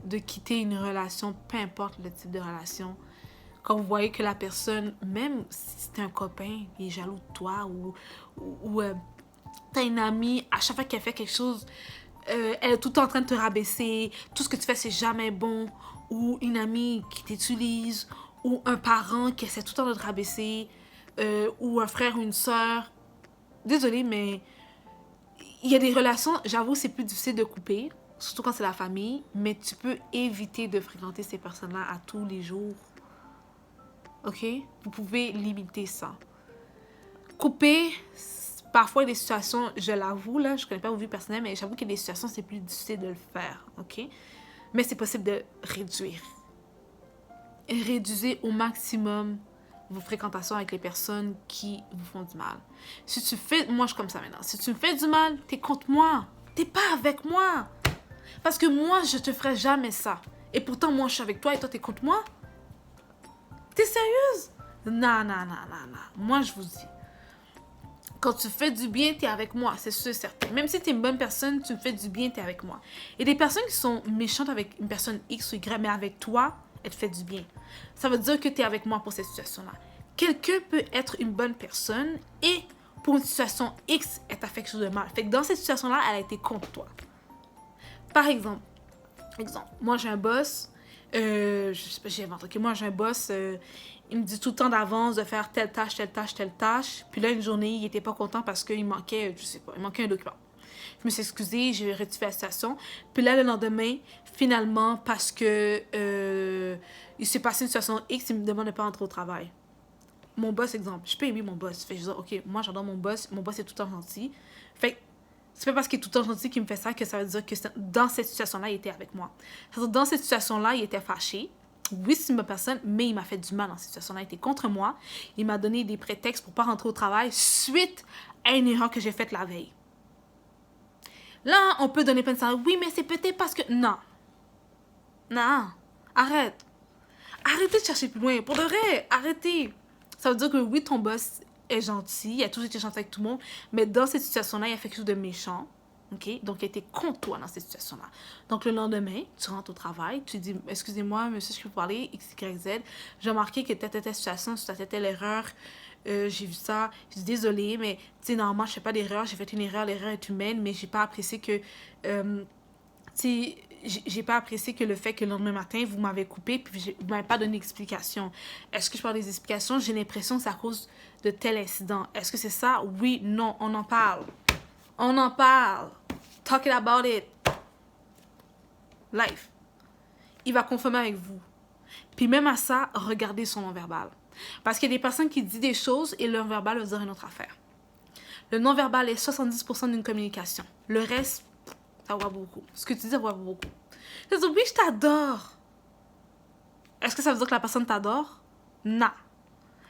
de quitter une relation, peu importe le type de relation, quand vous voyez que la personne, même si c'est un copain, il est jaloux de toi ou t'as une amie, à chaque fois qu'elle fait quelque chose, elle est tout le temps en train de te rabaisser, tout ce que tu fais, c'est jamais bon, ou une amie qui t'utilise, ou un parent qui essaie tout le temps de te rabaisser, ou un frère ou une soeur. Désolée, mais il y a des relations, j'avoue, c'est plus difficile de couper, surtout quand c'est la famille, mais tu peux éviter de fréquenter ces personnes-là à tous les jours. OK? Vous pouvez limiter ça. Couper, parfois, il y a des situations, je l'avoue, là, je ne connais pas vos vies personnelles, mais j'avoue qu'il y a des situations, c'est plus difficile de le faire. OK? Mais c'est possible de réduire. Réduisez au maximum vos fréquentations avec les personnes qui vous font du mal. Si tu fais... Moi, je suis comme ça maintenant. Si tu me fais du mal, t'es contre moi. T'es pas avec moi. Parce que moi, je te ferai jamais ça. Et pourtant, moi, je suis avec toi et toi, t'es contre moi. T'es sérieuse? Non. Moi, je vous dis. Quand tu fais du bien, t'es avec moi. C'est sûr, certain. Même si t'es une bonne personne, tu me fais du bien, t'es avec moi. Et des personnes qui sont méchantes avec une personne X ou Y, mais avec toi, elle te fait du bien. Ça veut dire que tu es avec moi pour cette situation-là. Quelqu'un peut être une bonne personne et pour une situation X, elle t'a fait quelque chose de mal. Fait que dans cette situation-là, elle a été contre toi. Par exemple, moi j'ai un boss, je sais pas, j'ai inventé. Okay, moi j'ai un boss, il me dit tout le temps d'avance de faire telle tâche. Puis là, une journée, il était pas content parce qu'il manquait, je sais pas, il manquait un document. Je me suis excusée, j'ai rectifié la situation. Puis là, le lendemain, finalement, parce que il s'est passé une situation X, il me demande de pas rentrer au travail. Mon boss, exemple, je peux aimer mon boss. Fait que je dis, OK, moi j'adore mon boss est tout le temps gentil. Fait que c'est pas parce qu'il est tout le temps gentil qu'il me fait ça que ça veut dire que dans cette situation-là, il était avec moi. C'est-à-dire, dans cette situation-là, il était fâché. Oui, c'est une bonne personne, mais il m'a fait du mal dans cette situation-là. Il était contre moi. Il m'a donné des prétextes pour pas rentrer au travail suite à une erreur que j'ai faite la veille. Là, on peut donner plein de ça. Oui, mais c'est peut-être parce que... Non. Arrête. Arrêtez de chercher plus loin. Pour de vrai, arrêtez. Ça veut dire que oui, ton boss est gentil. Il a toujours été gentil avec tout le monde. Mais dans cette situation-là, il a fait quelque chose de méchant. OK? Donc, il était contre toi dans cette situation-là. Donc, le lendemain, tu rentres au travail. Tu dis, excusez-moi, monsieur, je peux parler, X, Y, Z. J'ai remarqué que telle situation, telle erreur. J'ai vu ça. Je dis désolée, mais tu sais, normalement, je fais pas d'erreur. J'ai fait une erreur. L'erreur est humaine, mais j'ai pas apprécié que... j'ai pas apprécié que le fait que le lendemain matin, vous m'avez coupé puis vous m'avez pas donné d'explication. Est-ce que je parle des explications? J'ai l'impression que c'est à cause de tel incident. Est-ce que c'est ça? Oui, non, on en parle. On en parle. Talk it about it. live. Il va confirmer avec vous. Puis même à ça, regardez son non-verbal. Parce qu'il y a des personnes qui disent des choses et le non-verbal va dire une autre affaire. Le non-verbal est 70% d'une communication. Le reste, ça voit beaucoup. Ce que tu dis, ça voit beaucoup. Je te dis, oui, je t'adore. Est-ce que ça veut dire que la personne t'adore? Non.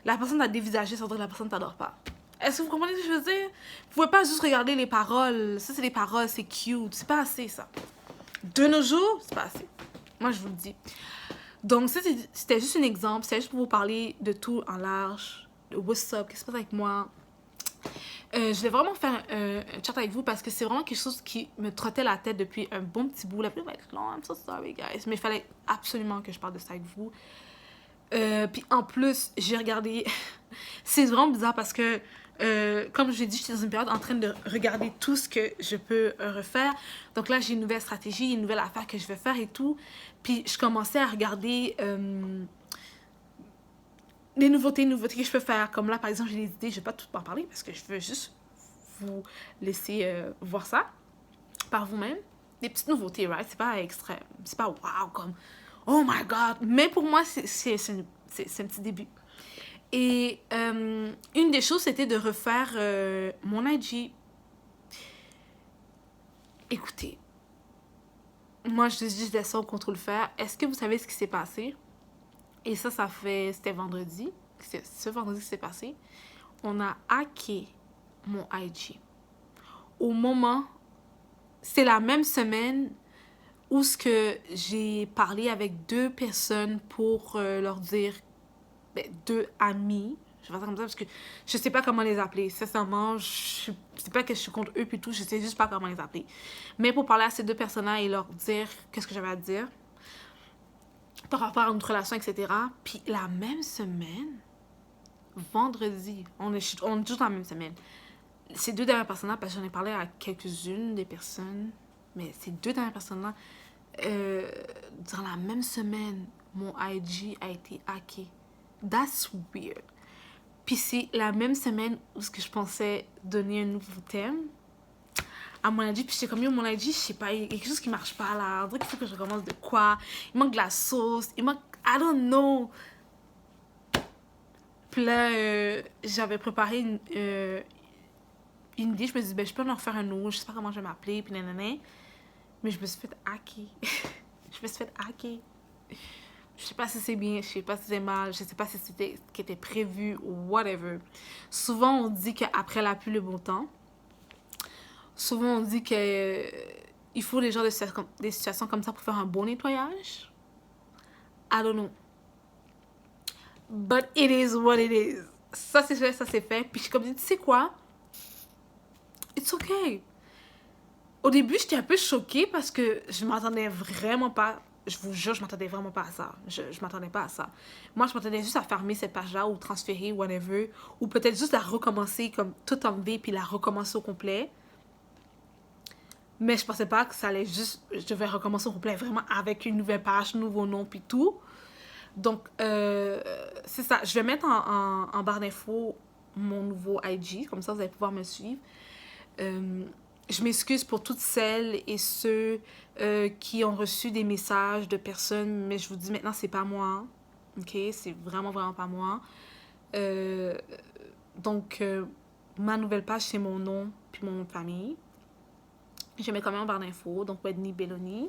La personne t'a dévisagé, ça veut dire que la personne t'adore pas. Est-ce que vous comprenez ce que je veux dire? Vous pouvez pas juste regarder les paroles. Ça, c'est des paroles, c'est cute. C'est pas assez, ça. De nos jours, c'est pas assez. Moi, je vous le dis. Donc, c'était juste un exemple. C'était juste pour vous parler de tout en large. De what's up, qu'est-ce qui se passe avec moi. Je vais vraiment faire un chat avec vous parce que c'est vraiment quelque chose qui me trottait la tête depuis un bon petit bout. La vidéo va être longue, I'm so sorry, guys. Mais il fallait absolument que je parle de ça avec vous. Puis en plus, j'ai regardé... c'est vraiment bizarre parce que, comme je l'ai dit, j'étais dans une période en train de regarder tout ce que je peux refaire. Donc là, j'ai une nouvelle stratégie, une nouvelle affaire que je vais faire et tout. Puis je commençais à regarder les nouveautés que je peux faire. Comme là, par exemple, j'ai des idées, je vais pas tout en parler parce que je veux juste vous laisser voir ça par vous-même. Des petites nouveautés, right? C'est pas extrême. C'est pas wow, comme oh my god. Mais pour moi, c'est un petit début. Et une des choses, c'était de refaire mon IG. Écoutez, moi, je disais ça au contrôle faire. Est-ce que vous savez ce qui s'est passé? Et ça c'était vendredi. C'est ce vendredi qui s'est passé. On a hacké mon IG. Au moment, c'est la même semaine où ce que j'ai parlé avec 2 personnes pour leur dire, 2 amis, je vais faire ça comme ça parce que je sais pas comment les appeler. Sincèrement, je sais pas que je suis contre eux puis tout, je sais juste pas comment les appeler. Mais pour parler à ces 2 personnes-là et leur dire qu'est-ce que j'avais à dire par rapport à notre relation, etc. Puis la même semaine, vendredi, on est juste dans la même semaine. Ces 2 dernières personnes-là, parce que j'en ai parlé à quelques-unes des personnes, mais ces 2 dernières personnes-là, dans la même semaine, mon IG a été hacké. That's weird. Puis c'est la même semaine où je pensais donner un nouveau thème à mon IG. Puis j'étais comme, yo, mon IG, je sais pas, il y a quelque chose qui marche pas là. On dirait qu'il faut que je recommence de quoi. Il manque de la sauce. Il manque, I don't know. Puis là, j'avais préparé une idée. Je me suis dit, je peux en refaire un autre. Je sais pas comment je vais m'appeler. Puis nanana. Mais je me suis fait hacker. Je me suis fait hacker. Je sais pas si c'est bien, je sais pas si c'est mal, je sais pas si c'était ce qui était prévu ou whatever. Souvent, on dit qu'après la pluie, le beau temps. Souvent, on dit que il faut des situations comme ça pour faire un bon nettoyage. I don't know. But it is what it is. Ça, c'est fait, ça, c'est fait. Puis je suis comme, tu sais quoi? It's okay. Au début, j'étais un peu choquée parce que je m'attendais vraiment pas. Je vous jure, je m'attendais vraiment pas à ça. Je m'attendais pas à ça. Moi, je m'attendais juste à fermer cette page-là ou transférer, whatever. Ou peut-être juste la recommencer, comme tout enlever, puis la recommencer au complet. Mais je pensais pas que ça allait juste... Je devais recommencer au complet vraiment avec une nouvelle page, nouveau nom, puis tout. Donc, c'est ça. Je vais mettre en barre d'infos mon nouveau IG. Comme ça, vous allez pouvoir me suivre. Je m'excuse pour toutes celles et ceux qui ont reçu des messages de personnes, mais je vous dis maintenant, c'est pas moi. OK? C'est vraiment, vraiment pas moi. Donc, ma nouvelle page, c'est mon nom puis mon nom de famille. Je mets quand même en barre d'infos, donc Wedney Belloni.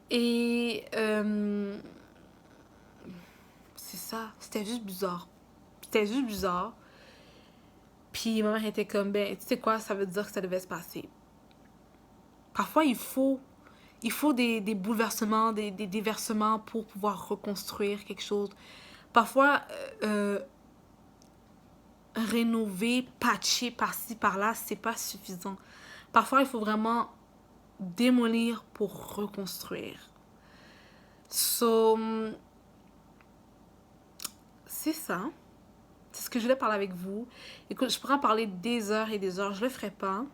Et c'est ça. C'était juste bizarre. C'était juste bizarre. Puis ma mère était comme, tu sais quoi, ça veut dire que ça devait se passer. Parfois, il faut des bouleversements, des déversements pour pouvoir reconstruire quelque chose. Parfois, rénover, patcher par-ci, par-là, c'est pas suffisant. Parfois, il faut vraiment démolir pour reconstruire. So, c'est ça. C'est ce que je voulais parler avec vous. Écoute, je pourrais en parler des heures et des heures. Je le ferai pas.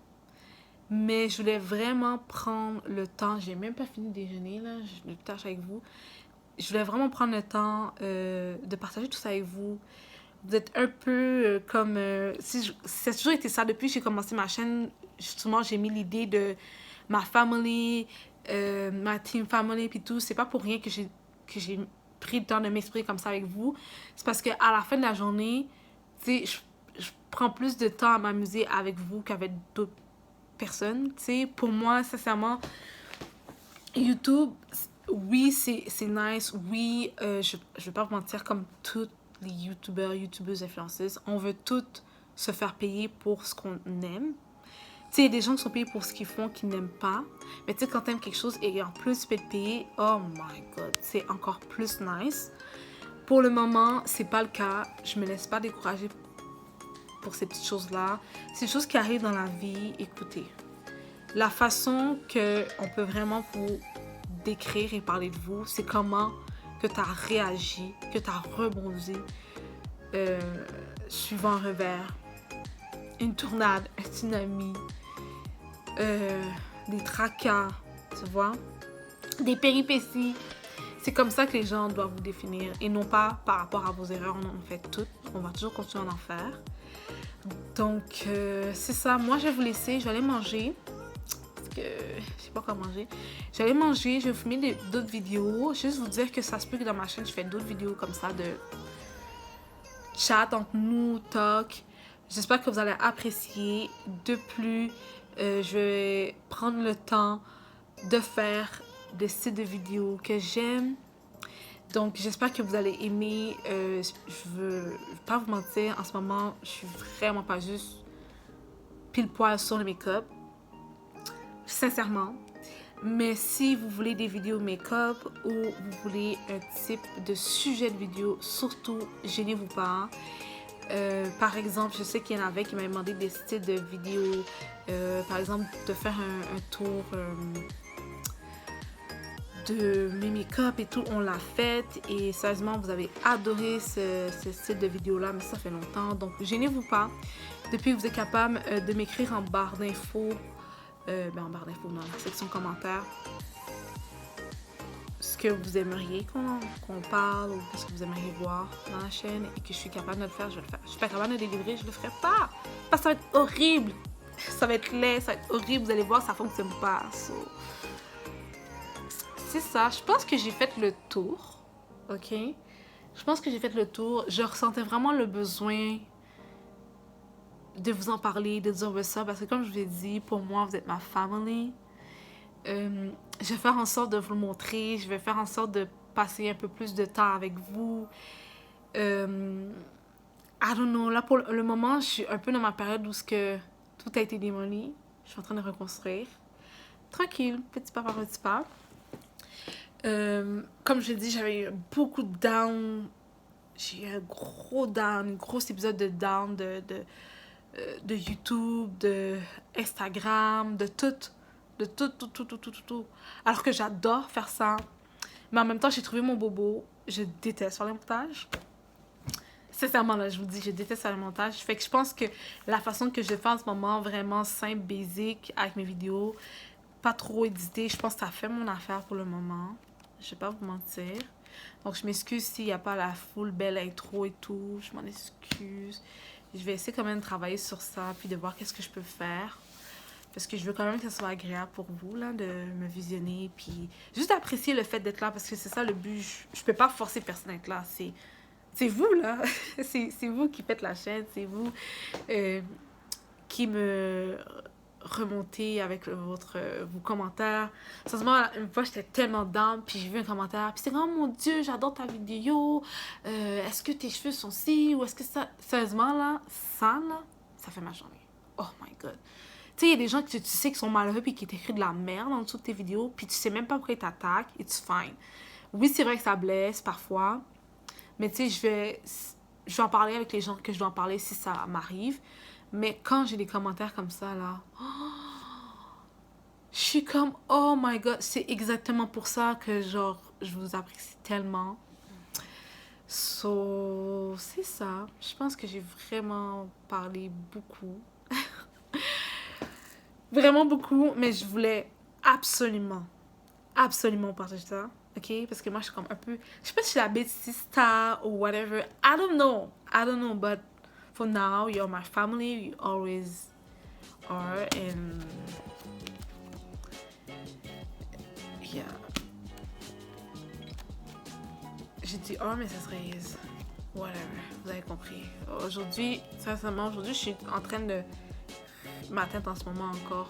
Mais je voulais vraiment prendre le temps. J'ai même pas fini de déjeuner, là. Je tâche avec vous. Je voulais vraiment prendre le temps de partager tout ça avec vous. Vous êtes un peu comme... ça a toujours été ça. Depuis que j'ai commencé ma chaîne, justement, j'ai mis l'idée de ma family, ma team family puis tout, c'est pas pour rien que j'ai pris le temps de m'exprimer comme ça avec vous. C'est parce que à la fin de la journée, tu sais, je prends plus de temps à m'amuser avec vous qu'avec d'autres personnes. Tu sais, pour moi, sincèrement, YouTube, oui, c'est nice. Oui, je vais pas vous mentir, comme tous les youtubeuses, influenceuses, on veut toutes se faire payer pour ce qu'on aime. Tu sais, il y a des gens qui sont payés pour ce qu'ils font, qui n'aiment pas. Mais tu sais, quand t'aimes quelque chose et en plus tu peux te payer, oh my god, c'est encore plus nice. Pour le moment, c'est pas le cas. Je me laisse pas décourager pour ces petites choses-là. C'est des choses qui arrivent dans la vie. Écoutez, la façon qu'on peut vraiment vous décrire et parler de vous, c'est comment que tu as réagi, que tu as rebondi suivant un revers, une tornade, un tsunami, des tracas, tu vois, des péripéties. C'est comme ça que les gens doivent vous définir et non pas par rapport à vos erreurs. On en fait toutes, on va toujours continuer à en faire. Donc, c'est ça. Moi, je vais vous laisser, je vais aller manger. Parce que je sais pas quoi manger. Je vais aller manger, je vais vous filmer d'autres vidéos. Juste vous dire que ça se peut que dans ma chaîne, je fais d'autres vidéos comme ça de chat entre nous, talk. J'espère que vous allez apprécier. De plus, je vais prendre le temps de faire des styles de vidéos que j'aime. Donc, j'espère que vous allez aimer. Je veux pas vous mentir, en ce moment, je suis vraiment pas juste pile poil sur le make-up. Sincèrement. Mais si vous voulez des vidéos make-up ou vous voulez un type de sujet de vidéo, surtout, gênez-vous pas. Par exemple, je sais qu'il y en avait qui m'avaient demandé des styles de vidéos. Par exemple, de faire un tour de mes make-up et tout. On l'a fait et sérieusement, vous avez adoré ce style de vidéo-là, mais ça fait longtemps. Donc, gênez-vous pas. Depuis que vous êtes capable de m'écrire en barre d'infos, en barre d'infos, dans la section commentaires, ce que vous aimeriez qu'on parle ou ce que vous aimeriez voir dans la chaîne et que je suis capable de le faire, je vais le faire. Je suis pas capable de le délivrer, je le ferai pas. Parce que ça va être horrible. Ça va être laid, ça va être horrible. Vous allez voir, ça fonctionne pas. So, c'est ça. Je pense que j'ai fait le tour. Ok? Je pense que j'ai fait le tour. Je ressentais vraiment le besoin de vous en parler, de dire ça. Parce que comme je vous ai dit, pour moi, vous êtes ma family. Je vais faire en sorte de vous le montrer. Je vais faire en sorte de passer un peu plus de temps avec vous. I don't know. Là, pour le moment, je suis un peu dans ma période où tout a été démoli. Je suis en train de reconstruire. Tranquille, petit pas par petit pas. Comme je l'ai dit, j'avais eu beaucoup de down. J'ai eu un gros down, un gros épisode de down de YouTube, de Instagram, de tout. De tout. Alors que j'adore faire ça. Mais en même temps, j'ai trouvé mon bobo. Je déteste faire les montages. Sincèrement, là, je vous dis, je déteste faire les montages. Fait que je pense que la façon que je fais en ce moment, vraiment simple, basic, avec mes vidéos, pas trop édité, je pense que ça fait mon affaire pour le moment. Je vais pas vous mentir. Donc, je m'excuse s'il n'y a pas la full belle intro et tout. Je m'en excuse. Je vais essayer quand même de travailler sur ça, puis de voir qu'est-ce que je peux faire. Parce que je veux quand même que ça soit agréable pour vous, là, de me visionner. Puis juste apprécier le fait d'être là, parce que c'est ça le but. Je peux pas forcer personne à être là. C'est vous, là. c'est vous qui faites la chaîne. C'est vous qui me remontez avec vos commentaires. Sérieusement, une fois, j'étais tellement down, puis j'ai vu un commentaire. Puis c'est comme, oh mon Dieu, j'adore ta vidéo. Est-ce que tes cheveux sont si? Ou est-ce que ça... Sérieusement, là, ça fait ma journée. Oh my God. Tu sais, il y a des gens que tu sais qui sont malheureux puis qui t'écrivent de la merde en dessous de tes vidéos, puis tu sais même pas pourquoi ils t'attaquent, it's fine. Oui, c'est vrai que ça blesse parfois, mais tu sais, je vais en parler avec les gens que je dois en parler si ça m'arrive. Mais quand j'ai des commentaires comme ça, là, je suis comme, oh my God, c'est exactement pour ça que, genre, je vous apprécie tellement. So, c'est ça. Je pense que j'ai vraiment parlé beaucoup. Vraiment beaucoup, mais je voulais absolument partager ça, ok? Parce que moi, je suis comme un peu... Je sais pas si je suis la bêtiste ou whatever. I don't know, but for now, you're my family. You always are. And Yeah. J'ai dit oh, mais ça serait is. Whatever, vous avez compris. Aujourd'hui, sincèrement, aujourd'hui, je suis en train de m'atteindre en ce moment encore.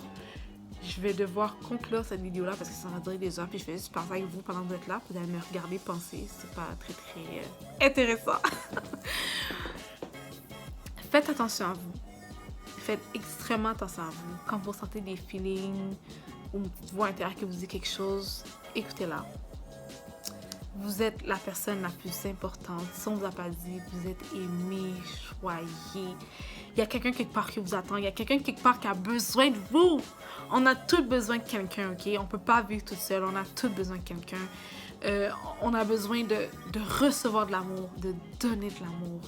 Je vais devoir conclure cette vidéo-là parce que ça va durer des heures. Puis je vais juste parler avec vous pendant que vous êtes là. Vous allez me regarder penser. C'est pas très, très intéressant. Faites attention à vous. Faites extrêmement attention à vous. Quand vous sentez des feelings ou une petite voix intérieure qui vous dit quelque chose, écoutez-la. Vous êtes la personne la plus importante. Si on ne vous a pas dit, vous êtes aimé, choyé. Il y a quelqu'un quelque part qui vous attend. Il y a quelqu'un quelque part qui a besoin de vous. On a tous besoin de quelqu'un, ok? On ne peut pas vivre toute seule. On a tous besoin de quelqu'un. On a besoin de recevoir de l'amour, de donner de l'amour.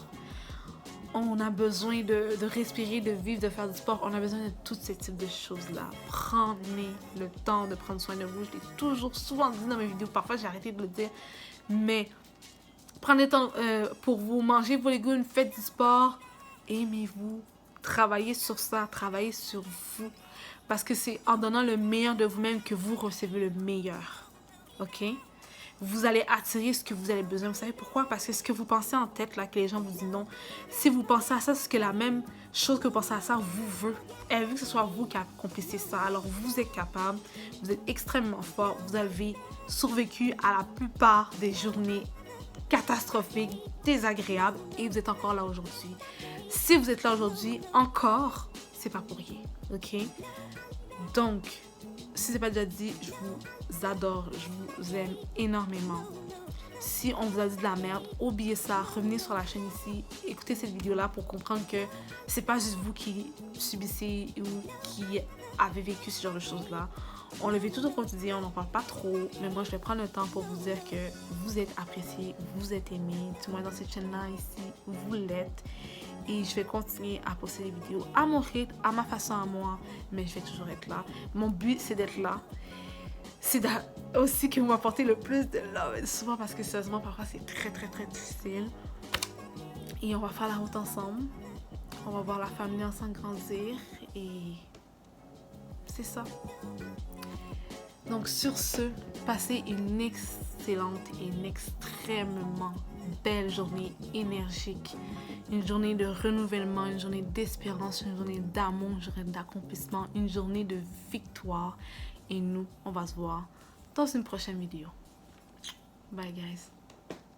On a besoin de respirer, de vivre, de faire du sport. On a besoin de tous ces types de choses-là. Prenez le temps de prendre soin de vous. Je l'ai toujours souvent dit dans mes vidéos. Parfois, j'ai arrêté de le dire. Mais prenez le temps pour vous. Mangez vos légumes, faites du sport. Aimez-vous. Travaillez sur ça. Travaillez sur vous. Parce que c'est en donnant le meilleur de vous-même que vous recevez le meilleur. OK? Vous allez attirer ce que vous avez besoin. Vous savez pourquoi? Parce que ce que vous pensez en tête, là, que les gens vous disent non, si vous pensez à ça, c'est que la même chose que vous pensez à ça vous veut. Elle veut que ce soit vous qui accomplissez ça. Alors, vous êtes capable, vous êtes extrêmement fort, vous avez survécu à la plupart des journées catastrophiques, désagréables, et vous êtes encore là aujourd'hui. Si vous êtes là aujourd'hui, encore, c'est pas pour rien. OK? Donc, si c'est pas déjà dit, je vous adore, je vous aime énormément. Si on vous a dit de la merde, oubliez ça, revenez sur la chaîne ici, écoutez cette vidéo-là pour comprendre que c'est pas juste vous qui subissez ou qui avez vécu ce genre de choses-là. On le vit tout au quotidien, on n'en parle pas trop, mais moi je vais prendre le temps pour vous dire que vous êtes apprécié, vous êtes aimé, du moins dans cette chaîne-là ici, vous l'êtes. Et je vais continuer à poster des vidéos à mon rythme, à ma façon à moi, mais je vais toujours être là. Mon but, c'est d'être là. C'est aussi que vous m'apportez le plus de love. Souvent parce que sérieusement, parfois, c'est très, très, très difficile. Et on va faire la route ensemble. On va voir la famille ensemble grandir. Et c'est ça. Donc, sur ce, passez une excellente et une extrêmement belle journée énergique. Une journée de renouvellement, une journée d'espérance, une journée d'amour, une journée d'accomplissement, une journée de victoire. Et nous, on va se voir dans une prochaine vidéo. Bye, guys.